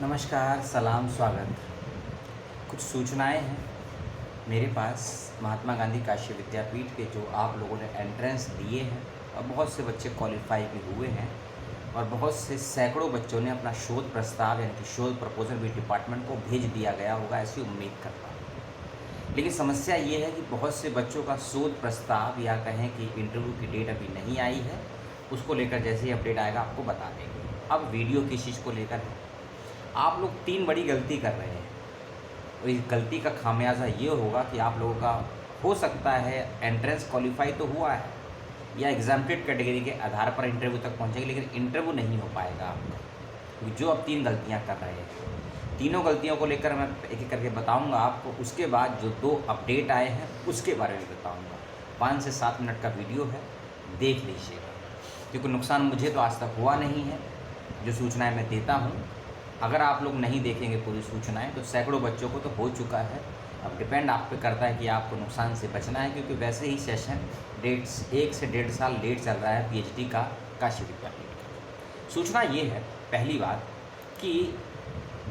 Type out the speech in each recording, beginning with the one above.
नमस्कार, सलाम, स्वागत। कुछ सूचनाएँ हैं मेरे पास महात्मा गांधी काशी विद्यापीठ के, जो आप लोगों ने एंट्रेंस दिए हैं और बहुत से बच्चे क्वालिफ़ाई भी हुए हैं और बहुत से सैकड़ों बच्चों ने अपना शोध प्रस्ताव यानी कि शोध प्रपोज़ल भी डिपार्टमेंट को भेज दिया गया होगा, ऐसी उम्मीद करता हूँ। लेकिन समस्या ये है कि बहुत से बच्चों का शोध प्रस्ताव या कहें कि इंटरव्यू की डेट अभी नहीं आई है, उसको लेकर जैसे ही अपडेट आएगा आपको बता देंगे। अब वीडियो किस चीज़ को लेकर है, आप लोग 3 बड़ी गलती कर रहे हैं और इस गलती का खामियाज़ा ये होगा कि आप लोगों का हो सकता है एंट्रेंस क्वालिफाई तो हुआ है या एग्जाम्प्टेड कैटेगरी के आधार पर इंटरव्यू तक पहुंचेंगे, लेकिन इंटरव्यू नहीं हो पाएगा आपका, क्योंकि जो अब 3 गलतियां कर रहे हैं। तीनों गलतियों को लेकर मैं एक एक करके बताऊंगा आपको, उसके बाद जो 2 अपडेट आए हैं उसके बारे में बताऊँगा। 5 से 7 मिनट का वीडियो है, देख लीजिएगा, क्योंकि नुकसान मुझे तो आज तक हुआ नहीं है। जो सूचनाएँ मैं देता हूँ, अगर आप लोग नहीं देखेंगे पूरी सूचनाएं तो सैकड़ों बच्चों को तो हो चुका है। अब डिपेंड आप पे करता है कि आपको नुकसान से बचना है, क्योंकि वैसे ही सेशन 1 से 1.5 साल लेट चल रहा है पीएचडी का काशी विद्यापीठ का। सूचना ये है, पहली बात, कि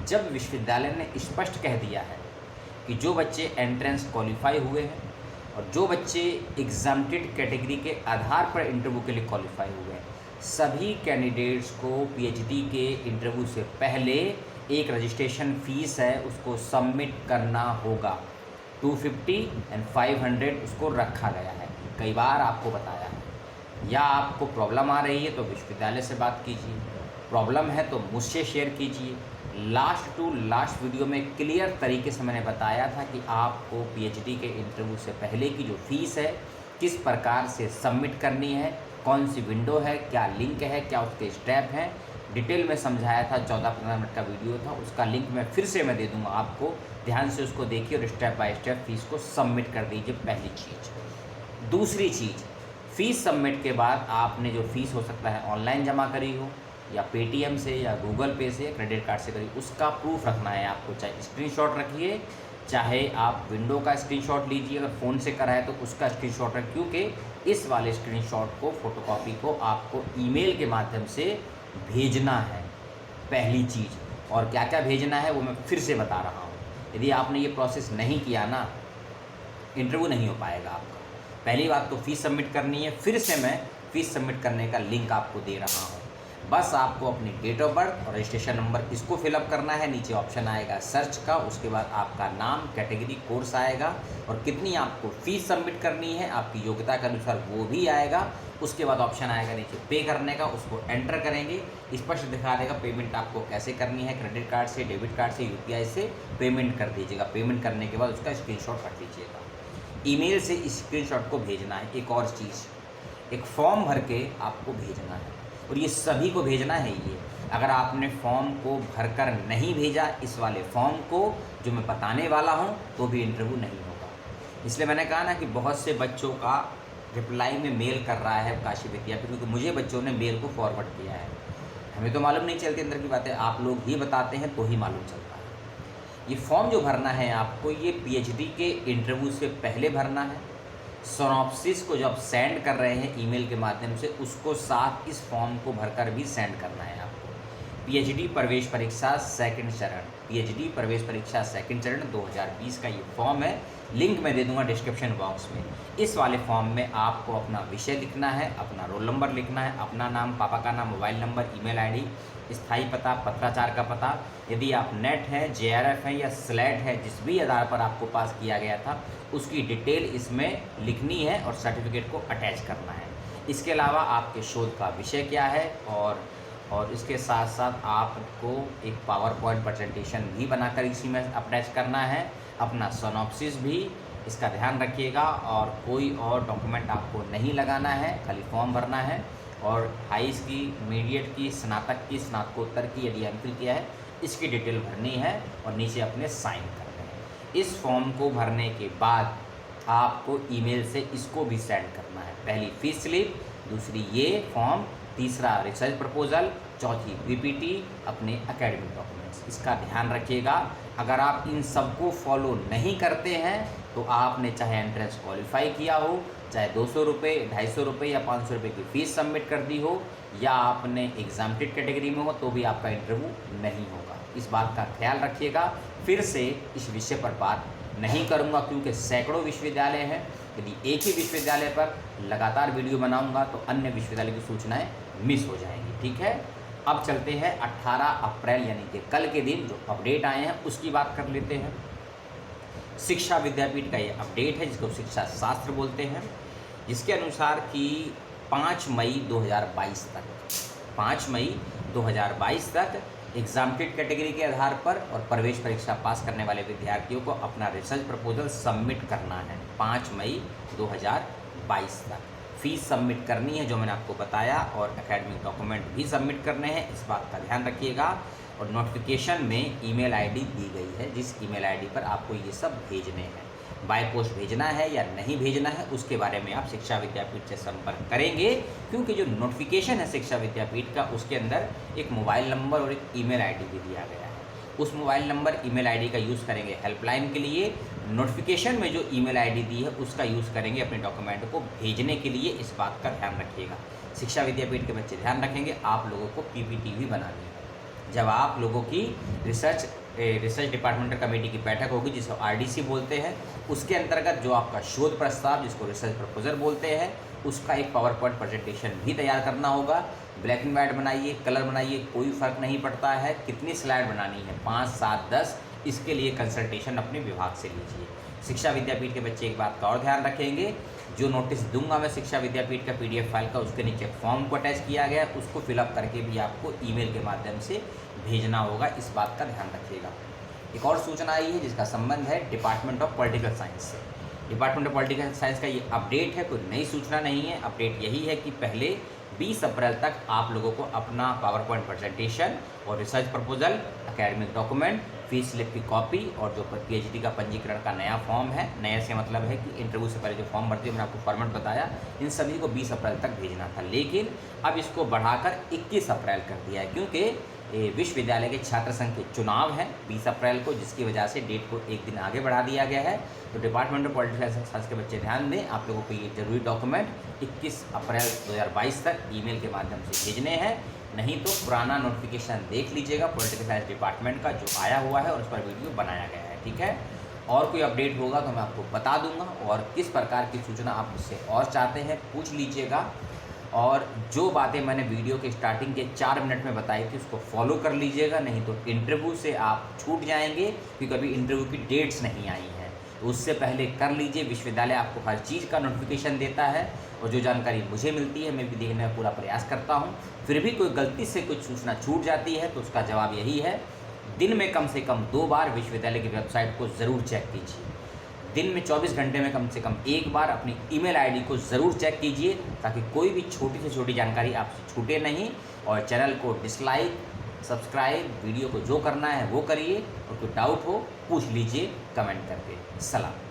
जब विश्वविद्यालय ने स्पष्ट कह दिया है कि जो बच्चे एंट्रेंस क्वालिफाई हुए हैं और जो बच्चे एग्जाम्प्टेड कैटेगरी के आधार पर इंटरव्यू के लिए क्वालिफाई हुए हैं, सभी कैंडिडेट्स को पीएचडी के इंटरव्यू से पहले एक रजिस्ट्रेशन फ़ीस है उसको सबमिट करना होगा। 250 एंड 500 उसको रखा गया है, कई बार आपको बताया है। या आपको प्रॉब्लम आ रही है तो विश्वविद्यालय से बात कीजिए, प्रॉब्लम है तो मुझसे शेयर कीजिए। लास्ट टू लास्ट वीडियो में क्लियर तरीके से मैंने बताया था कि आपको पीएचडी के इंटरव्यू से पहले की जो फ़ीस है किस प्रकार से सबमिट करनी है, कौन सी विंडो है, क्या लिंक है, क्या उसके स्टेप हैं, डिटेल में समझाया था। 14-15 मिनट का वीडियो था, उसका लिंक मैं फिर से दे दूंगा आपको, ध्यान से उसको देखिए और स्टेप बाय स्टेप फीस को सबमिट कर दीजिए, पहली चीज़। दूसरी चीज़, फ़ीस सबमिट के बाद आपने जो फ़ीस हो सकता है ऑनलाइन जमा करी हो या पेटीएम से या गूगल पे से या क्रेडिट कार्ड से करी, उसका प्रूफ रखना है आपको। चाहे स्क्रीनशॉट रखिए, चाहे आप विंडो का स्क्रीनशॉट लीजिए, अगर फ़ोन से करा है तो उसका स्क्रीनशॉट रखें, क्योंकि इस वाले स्क्रीनशॉट को, फोटोकॉपी को आपको ईमेल के माध्यम से भेजना है, पहली चीज़। और क्या क्या भेजना है वो मैं फिर से बता रहा हूँ। यदि आपने ये प्रोसेस नहीं किया ना, इंटरव्यू नहीं हो पाएगा आपका। पहली बात तो फ़ीस सबमिट करनी है, फिर से मैं फ़ीस सबमिट करने का लिंक आपको दे रहा हूँ। बस आपको अपनी डेट ऑफ बर्थ और रजिस्ट्रेशन नंबर इसको फिलअप करना है, नीचे ऑप्शन आएगा सर्च का, उसके बाद आपका नाम, कैटेगरी, कोर्स आएगा और कितनी आपको फ़ीस सबमिट करनी है आपकी योग्यता के अनुसार वो भी आएगा। उसके बाद ऑप्शन आएगा नीचे पे करने का, उसको एंटर करेंगे, स्पष्ट दिखा देगा पेमेंट आपको कैसे करनी है, क्रेडिट कार्ड से, डेबिट कार्ड से, यूपीआई से पेमेंट कर दीजिएगा। पेमेंट करने के बाद उसका स्क्रीनशॉट रख लीजिएगा, ईमेल से स्क्रीनशॉट को भेजना है। एक और चीज़, एक फॉर्म भर के आपको भेजना है और ये सभी को भेजना है। ये अगर आपने फॉर्म को भरकर नहीं भेजा, इस वाले फॉर्म को जो मैं बताने वाला हूँ, तो भी इंटरव्यू नहीं होगा। इसलिए मैंने कहा ना कि बहुत से बच्चों का रिप्लाई में मेल कर रहा है काशी विद्यापीठ, क्योंकि मुझे बच्चों ने मेल को फॉरवर्ड किया है। हमें तो मालूम नहीं चलती अंदर की बातें, आप लोग ही बताते हैं तो ही मालूम चलता है। ये फॉर्म जो भरना है आपको, ये पीएचडी के इंटरव्यू से पहले भरना है। सोनॉप्सिस को जब सेंड कर रहे हैं ईमेल के माध्यम से, उसको साथ इस फॉर्म को भरकर भी सेंड करना है आपको। पीएचडी प्रवेश परीक्षा सेकंड चरण, पीएचडी प्रवेश परीक्षा सेकंड चरण 2020 का ये फॉर्म है, लिंक मैं दे दूंगा डिस्क्रिप्शन बॉक्स में। इस वाले फॉर्म में आपको अपना विषय लिखना है, अपना रोल नंबर लिखना है, अपना नाम, पापा का नाम, मोबाइल नंबर, ईमेल आईडी, स्थायी पता, पत्राचार का पता, यदि आप नेट है, जेआरएफ है या स्लेट है, जिस भी आधार पर आपको पास किया गया था, उसकी डिटेल इसमें लिखनी है और सर्टिफिकेट को अटैच करना है। इसके अलावा आपके शोध का विषय क्या है और इसके साथ साथ आपको एक पावर पॉइंट प्रेजेंटेशन भी बनाकर इसी में अटैच करना है, अपना सोनॉप्सिस भी, इसका ध्यान रखिएगा। और कोई और डॉक्यूमेंट आपको नहीं लगाना है, खाली फॉर्म भरना है। और हाईस की, मीडिएट की, स्नातक की, स्नातकोत्तर की यदि एमफिल किया है, इसकी डिटेल भरनी है और नीचे अपने साइन करने हैं। इस फॉर्म को भरने के बाद आपको ईमेल से इसको भी सेंड करना है, पहली फीस स्लिप, दूसरी ये फॉर्म, तीसरा रिसर्च प्रपोजल, चौथी पीपीटी, अपने एकेडमिक डॉक्यूमेंट्स। इसका ध्यान रखिएगा। अगर आप इन सबको फॉलो नहीं करते हैं तो आपने चाहे एंट्रेंस क्वालिफाई किया हो, चाहे 200 रुपये, 250 रुपये या 500 रुपये की फ़ीस सबमिट कर दी हो या आपने एग्जाम्प्टेड कैटेगरी में हो, तो भी आपका इंटरव्यू नहीं होगा। इस बात का ख्याल रखिएगा। फिर से इस विषय पर बात नहीं करूंगा क्योंकि सैकड़ों विश्वविद्यालय हैं। यदि एक ही विश्वविद्यालय पर लगातार वीडियो बनाऊंगा तो अन्य विश्वविद्यालय की सूचनाएं मिस हो जाएंगी। ठीक है, अब चलते हैं 18 अप्रैल यानी कि कल के दिन जो अपडेट आए हैं उसकी बात कर लेते हैं। शिक्षा विद्यापीठ का ये अपडेट है जिसको शिक्षा शास्त्र बोलते हैं, जिसके अनुसार कि 5 मई 2022 तक 5 मई 2022 तक एग्जाम्प्टेड कैटेगरी के आधार पर और प्रवेश परीक्षा पास करने वाले विद्यार्थियों को अपना रिसर्च प्रपोजल सबमिट करना है। 5 मई 2022 तक फ़ीस सबमिट करनी है जो मैंने आपको बताया, और एकेडमिक डॉक्यूमेंट भी सबमिट करने हैं, इस बात का ध्यान रखिएगा। और नोटिफिकेशन में ईमेल आईडी दी गई है जिस ईमेल आईडी पर आपको ये सब भेजने हैं। बाय पोस्ट भेजना है या नहीं भेजना है उसके बारे में आप शिक्षा विद्यापीठ से संपर्क करेंगे, क्योंकि जो नोटिफिकेशन है शिक्षा विद्यापीठ का उसके अंदर एक मोबाइल नंबर और एक ईमेल आईडी भी दिया गया है। उस मोबाइल नंबर ईमेल आईडी का यूज़ करेंगे हेल्पलाइन के लिए, नोटिफिकेशन में जो ईमेल आईडी दी है उसका यूज़ करेंगे अपने डॉक्यूमेंट को भेजने के लिए। इस बात का ध्यान रखिएगा। शिक्षा विद्यापीठ के बच्चे ध्यान रखेंगे, आप लोगों को पीपीटी भी बनानी है। जब आप लोगों की रिसर्च डिपार्टमेंटल कमेटी की बैठक होगी जिसको आरडीसी बोलते हैं, उसके अंतर्गत जो आपका शोध प्रस्ताव जिसको रिसर्च प्रपोजल बोलते हैं उसका एक पावर पॉइंट प्रेजेंटेशन भी तैयार करना होगा। ब्लैक एंड वाइट बनाइए, कलर बनाइए, कोई फ़र्क नहीं पड़ता है। कितनी स्लाइड बनानी है, 5, 7, 10, इसके लिए कंसल्टेशन अपने विभाग से लीजिए। शिक्षा विद्यापीठ के बच्चे एक बात का और ध्यान रखेंगे, जो नोटिस दूंगा मैं शिक्षा विद्यापीठ का PDF फाइल का, उसके नीचे फॉर्म को अटैच किया गया है, उसको फिलअप करके भी आपको ईमेल के माध्यम से भेजना होगा। इस बात का ध्यान रखिएगा। एक और सूचना आई है जिसका संबंध है डिपार्टमेंट ऑफ पॉलिटिकल साइंस से। डिपार्टमेंट ऑफ पॉलिटिकल साइंस का ये अपडेट है, कोई नई सूचना नहीं है। अपडेट यही है कि पहले 20 अप्रैल तक आप लोगों को अपना पावर पॉइंट प्रेजेंटेशन और research proposal, academic document, fees slip की कॉपी और जो PhD का पंजीकरण का नया फॉर्म है, नया से मतलब है कि इंटरव्यू से पहले जो फॉर्म भरती है मैंने आपको फॉर्मेट बताया, इन सभी को 20 अप्रैल तक भेजना था। लेकिन अब इसको बढ़ाकर 21 अप्रैल कर दिया है, क्योंकि विश्वविद्यालय के छात्र संघ के चुनाव हैं 20 अप्रैल को, जिसकी वजह से डेट को एक दिन आगे बढ़ा दिया गया है। तो डिपार्टमेंट ऑफ पॉलिटिकल साइंस के बच्चे ध्यान दें, आप लोगों को ये जरूरी डॉक्यूमेंट 21 अप्रैल 2022 तक ईमेल के माध्यम से भेजने हैं। नहीं तो पुराना नोटिफिकेशन देख लीजिएगा पॉलिटिकल साइंस डिपार्टमेंट का जो आया हुआ है और उस पर वीडियो बनाया गया है। ठीक है, और कोई अपडेट होगा तो मैं आपको बता दूंगा, और किस प्रकार की सूचना आप मुझसे और चाहते हैं पूछ लीजिएगा। और जो बातें मैंने वीडियो के स्टार्टिंग के 4 मिनट में बताई थी उसको फॉलो कर लीजिएगा, नहीं तो इंटरव्यू से आप छूट जाएंगे, क्योंकि अभी इंटरव्यू की डेट्स नहीं आई हैं। तो उससे पहले कर लीजिए। विश्वविद्यालय आपको हर चीज़ का नोटिफिकेशन देता है और जो जानकारी मुझे मिलती है मैं भी देखने का पूरा प्रयास करता हूँ। फिर भी कोई गलती से कुछ सूचना छूट जाती है तो उसका जवाब यही है, दिन में कम से कम 2 बार विश्वविद्यालय की वेबसाइट को ज़रूर चेक कीजिए। दिन में 24 घंटे में कम से कम 1 बार अपनी ईमेल आईडी को ज़रूर चेक कीजिए, ताकि कोई भी छोटी से छोटी जानकारी आपसे छूटे नहीं। और चैनल को डिसलाइक, सब्सक्राइब, वीडियो को जो करना है वो करिए, और कोई डाउट हो पूछ लीजिए कमेंट करके। सलाम।